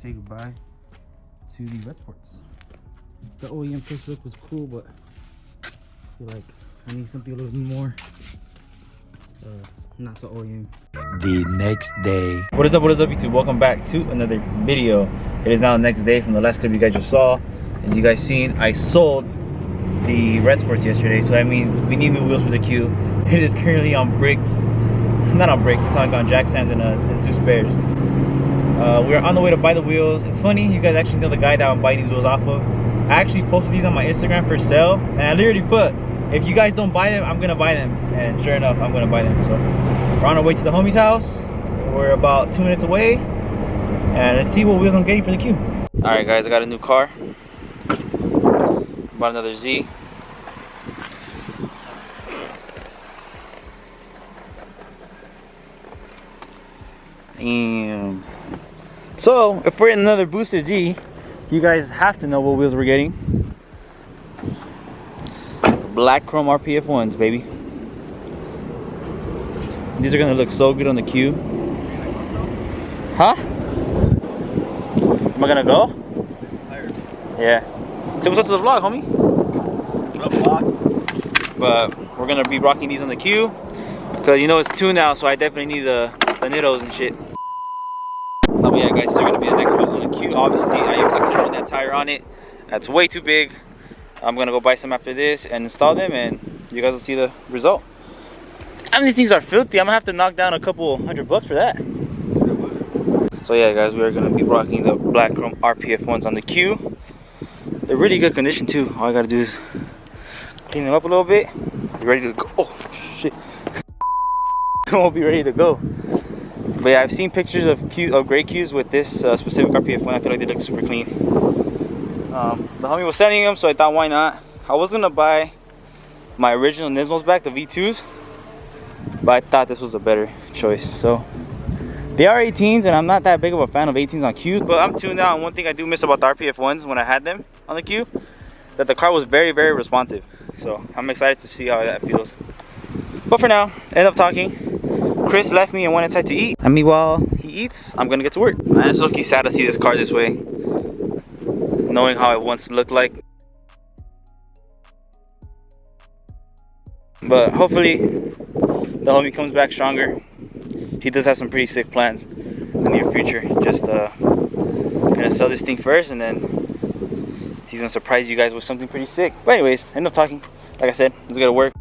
say goodbye to the red sports. The OEM first look was cool, but I feel like I need something a little bit more not so OEM. The next day. What is up YouTube? Welcome back to another video. It is now the next day from the last clip you guys just saw. As you guys seen, I sold the red sports yesterday, so that means we need new wheels for the Q. It is currently on brakes. Not on brakes, it's on jack stands and 2 spares. We're on the way to buy the wheels. It's funny, you guys actually know the guy that I'm buying these wheels off of. I actually posted these on my Instagram for sale, and I literally put, if you guys don't buy them, I'm gonna buy them. And sure enough, I'm gonna buy them. So we're on our way to the homie's house. We're about 2 minutes away, and let's see what wheels I'm getting for the Q. All right, guys, I got a new car. Bought another Z. Damn. So if we're in another boosted Z, you guys have to know what wheels we're getting. Black chrome RPF ones, baby. These are gonna look so good on the Q. Huh? Am I gonna go? Yeah. Say what's up to the vlog, homie. What up, vlog? But we're gonna be rocking these on the Q because you know it's 2 now, so I definitely need the nittos and shit. But yeah, guys, these are gonna be the next wheels on the Q. Obviously, I couldn't run that tire on it. That's way too big. I'm gonna go buy some after this and install them, and you guys will see the result. And these things are filthy. I'm gonna have to knock down a couple $100 for that. So yeah, guys, we are gonna be rocking the black chrome RPF ones on the Q. They're really good condition too. All I gotta do is clean them up a little bit. Be ready to go. Oh shit! Won't be ready to go. But yeah, I've seen pictures of gray Qs with this specific RPF one. I feel like they look super clean. The homie was sending them, so I thought, why not? I was gonna buy my original Nismos back, the V2s, but I thought this was a better choice. So they are 18s, and I'm not that big of a fan of 18s on Qs, but I'm tuned out. And one thing I do miss about the RPF ones when I had them on the Q, that the car was very, very responsive. So I'm excited to see how that feels. But for now, end up talking. Chris left me and went inside to eat. And meanwhile he eats, I'm gonna get to work. Man, it's looking sad to see this car this way, knowing how it once looked like. But hopefully the homie comes back stronger. He does have some pretty sick plans in the near future. Just gonna sell this thing first, and then he's gonna surprise you guys with something pretty sick. But anyways, enough talking. Like I said, let's go to work.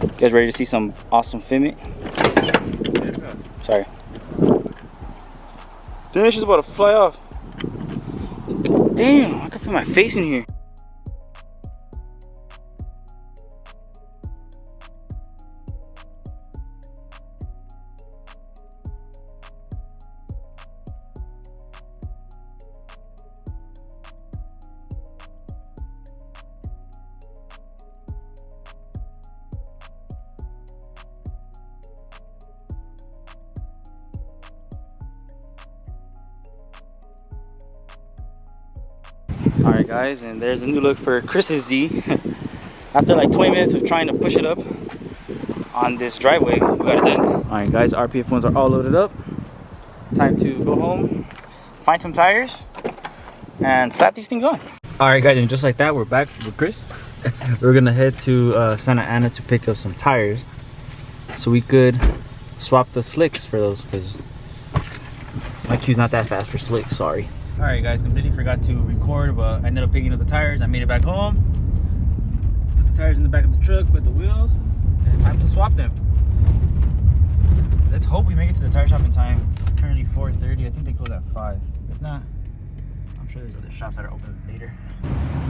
You guys ready to see some awesome fitment? Sorry. Damn, she's about to fly off. Damn, I can feel my face in here. Alright guys, and there's a new look for Chris's Z. After like 20 minutes of trying to push it up on this driveway, we got it done. Alright guys, RPF ones are all loaded up. Time to go home, find some tires, and slap these things on. Alright guys, and just like that, we're back with Chris. We're gonna head to Santa Ana to pick up some tires so we could swap the slicks for those, because my Q's not that fast for slicks, sorry. Alright guys, completely forgot to record, but I ended up picking up the tires. I made it back home, put the tires in the back of the truck with the wheels, and it's time to swap them. Let's hope we make it to the tire shop in time. It's currently 4:30. I think they close at 5. If not, I'm sure there's other shops that are open later.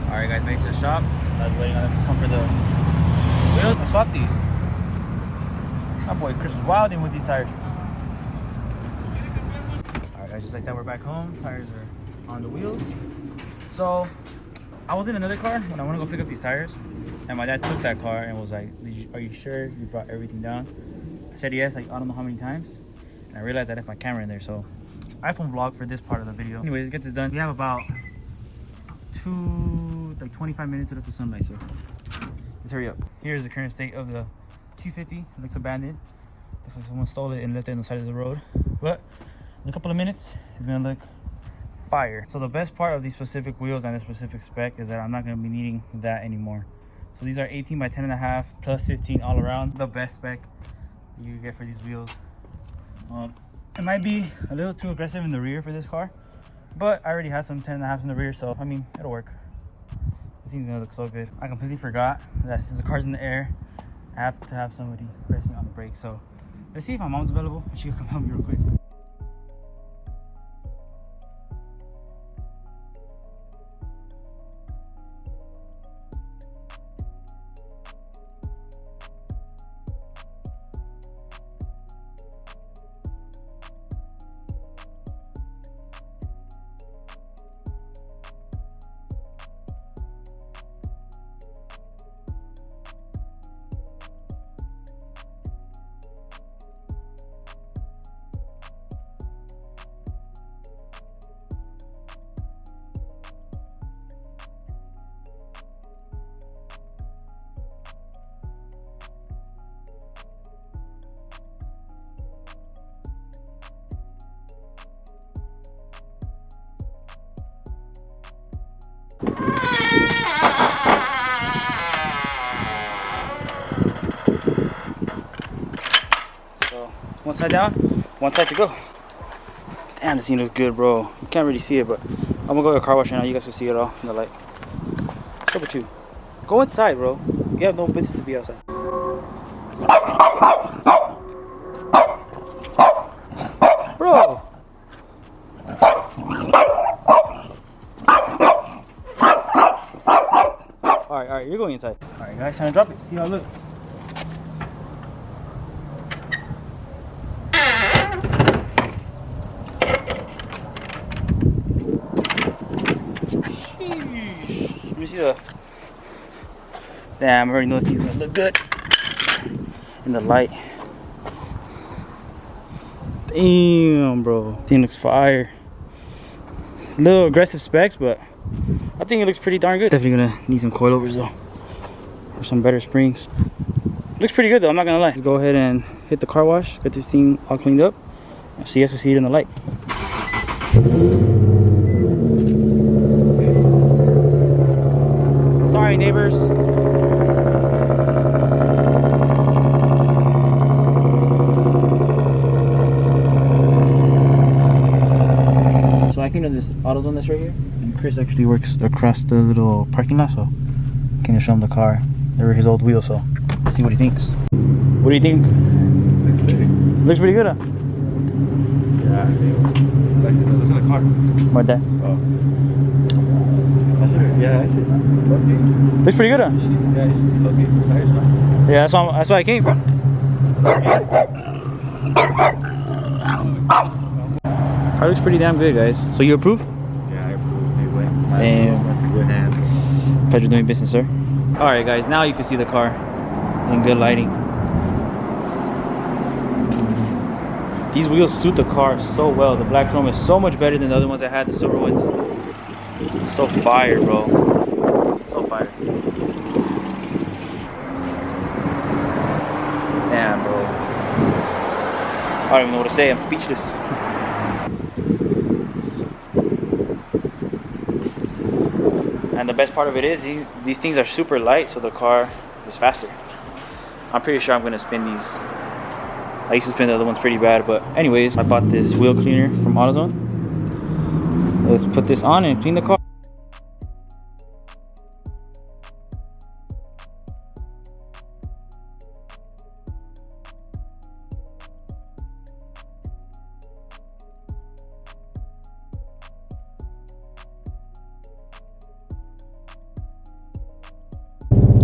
Alright guys, made it to the shop. I was waiting on them to come for the wheels. I swapped these. My boy Chris was wilding with these tires. Alright guys, just like that, we're back home. Tires are on the wheels. So I was in another car when I went to go pick up these tires, and my dad took that car and was like, are you sure you brought everything down? I said yes, like I don't know how many times, and I realized I left my camera in there, so iPhone vlog for this part of the video. Anyways, let's get this done. We have about 25 minutes to look for sunlight, so let's hurry up. Here's the current state of the Q50. It looks abandoned. Looks like someone stole it and left it on the side of the road, but in a couple of minutes it's gonna look fire. So the best part of these specific wheels and this specific spec is that I'm not going to be needing that anymore. So these are 18 by 10.5 plus 15 all around. The best spec you get for these wheels. It might be a little too aggressive in the rear for this car, but I already had some 10.5s in the rear, so I mean, it'll work. This thing's gonna look so good. I completely forgot that since the car's in the air, I have to have somebody pressing on the brake. So let's see if my mom's available and she can come help me real quick. So one side down, one side to go. Damn, this thing looks good, bro. You can't really see it, but I'm gonna go to a car wash right now. You guys can see it all in the light. What's up with you? Go inside, bro. You have no business to be outside. Bro. Alright, you're going inside. Alright guys, time to drop it. See how it looks. Sheesh. Let me see the... Damn, I already know this thing's gonna look good in the light. Damn, bro. This thing looks fire. A little aggressive specs, but I think it looks pretty darn good. Definitely gonna need some coilovers though, or some better springs. Looks pretty good though, I'm not gonna lie. Let's go ahead and hit the car wash, get this thing all cleaned up, so you guys can see it in the light. Sorry neighbors. So I came to this AutoZone that's right here. Chris actually works across the little parking lot, so I came to show him the car. They were his old wheels, so let's see what he thinks. What do you think? Looks pretty good, huh? Yeah. Looks like a car. My dad. Oh. Yeah, I see. Looks pretty good, huh? Yeah, you some tires now. Yeah, that's why I came. Car looks pretty damn good, guys. So you approve? Yeah, I approve. Anyway, And that's a good hands. pleasure doing business, sir. All right, guys. Now you can see the car in good lighting. These wheels suit the car so well. The black chrome is so much better than the other ones I had, the silver ones. So fire, bro. So fire. Damn, bro. I don't even know what to say. I'm speechless. And the best part of it is these things are super light, so the car is faster. I'm pretty sure I'm gonna spin these. I used to spin the other ones pretty bad, but anyways, I bought this wheel cleaner from AutoZone. Let's put this on and clean the car.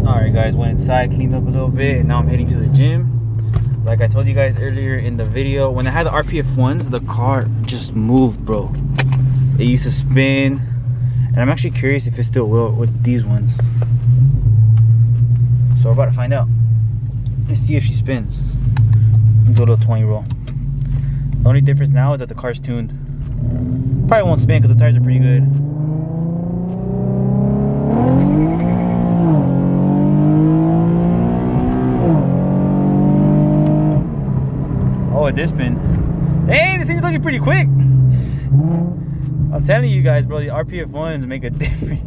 Alright Alright guys, went inside, cleaned up a little bit, and now I'm heading to the gym. Like I told you guys earlier in the video, when I had the RPF ones, the car just moved, bro. It used to spin, and I'm actually curious if it still will with these ones. So we're about to find out. Let's see if she spins. Do a little 20 roll. The only difference now is that the car's tuned. Probably won't spin because the tires are pretty good. Oh, it did spin. Dang, this thing's looking pretty quick. I'm telling you guys, bro, the RPF ones make a difference.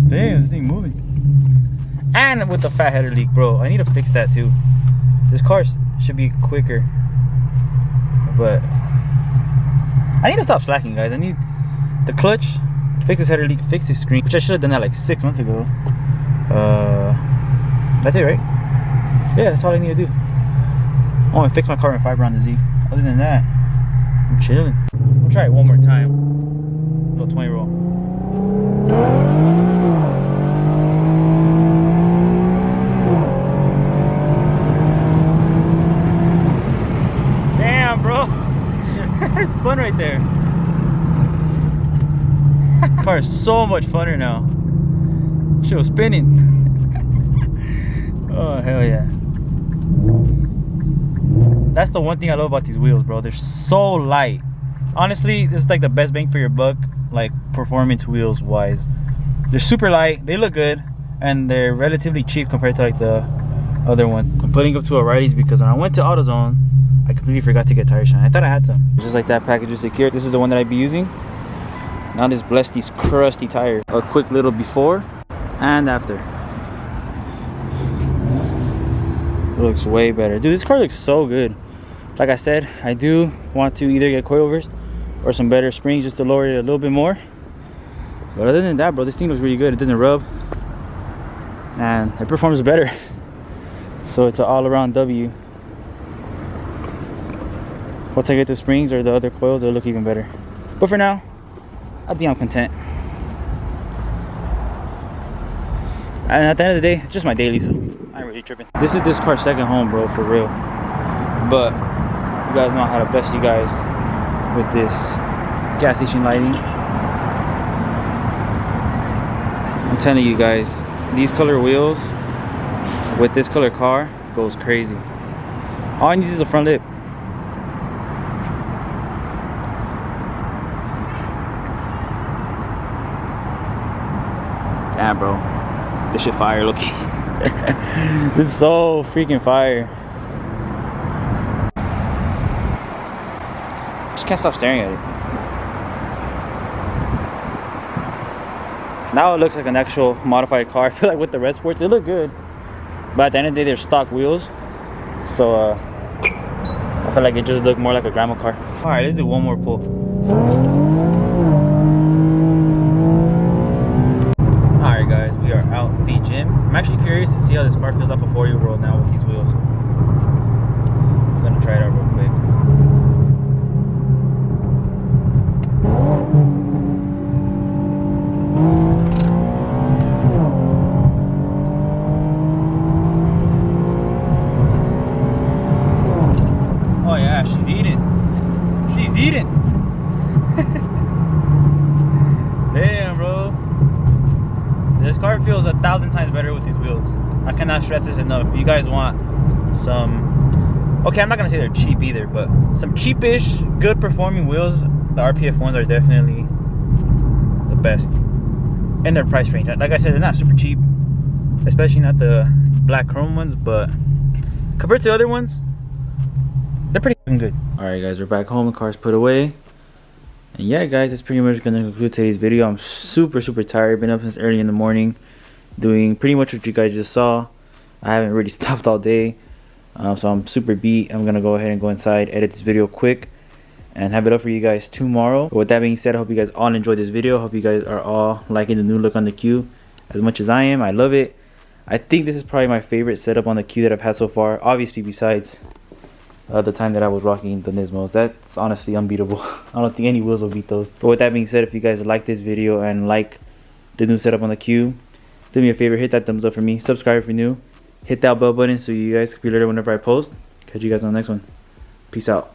Damn, this thing moving. And with the fat header leak, bro, I need to fix that too. This car should be quicker, but I need to stop slacking, guys. I need the clutch, fix this header leak, fix this screen, which I should have done that like 6 months ago. That's it, right? Yeah, that's all I need to do. Oh, and fix my carbon fiber on the Z. Other than that, I'm chilling. We'll try it one more time. Little 20 roll. Damn, bro. It's fun right there. The car is so much funner now. Shit was spinning. Oh, hell yeah. That's the one thing I love about these wheels, bro. They're so light. Honestly, this is like the best bang for your buck, like performance wheels wise. They're super light, they look good, and they're relatively cheap compared to like the other one. I'm putting up to a righties because when I went to AutoZone, I completely forgot to get tire shine. I thought I had some. Just like that, package is secure. This is the one that I'd be using. Now let's bless these crusty tires. A quick little before and after. It looks way better. Dude, this car looks so good. Like I said, I do want to either get coilovers or some better springs just to lower it a little bit more. But other than that, bro, this thing looks really good. It doesn't rub and it performs better. So it's an all-around W. Once I get the springs or the other coils, it'll look even better. But for now, I think I'm content. And at the end of the day, it's just my daily, so I ain't really tripping. This is this car's second home, bro, for real. But you guys know how to bless you guys with this gas station lighting. I'm telling you guys, these color wheels with this color car goes crazy. All I need is a front lip. Damn, bro, this shit fire looking. This is so freaking fire. Just can't stop staring at it. Now it looks like an actual modified car. I feel like with the red sports, they look good, but at the end of the day, they're stock wheels. So I feel like it just looked more like a grandma car. All right, let's do one more pull. Alright guys, we are out the gym. I'm actually curious to see how this car feels off a 4-year-old now with these wheels. I'm gonna try it out real quick. Oh yeah, she's eating. She's eating. Damn, bro. This car feels 1,000 times better with these wheels. I cannot stress this enough. If you guys want some, okay, I'm not gonna say they're cheap either, but some cheapish, good performing wheels, the RPF ones are definitely the best in their price range. Like I said, they're not super cheap, especially not the black chrome ones, but compared to the other ones, they're pretty good. All right, guys, we're back home. The car's put away. And yeah, guys, that's pretty much gonna conclude today's video. I'm super tired. Been up since early in the morning doing pretty much what you guys just saw. I haven't really stopped all day, so I'm super beat. I'm gonna go ahead and go inside, edit this video quick, and have it up for you guys tomorrow. But with that being said, I hope you guys all enjoyed this video. I hope you guys are all liking the new look on the Q as much as I am. I love it. I think this is probably my favorite setup on the Q that I've had so far, obviously besides the time that I was rocking the Nismos. That's honestly unbeatable. I don't think any wheels will beat those. But with that being said, if you guys like this video and like the new setup on the Q, do me a favor, hit that thumbs up for me. Subscribe if you're new. Hit that bell button so you guys can be alerted whenever I post. Catch you guys on the next one. Peace out.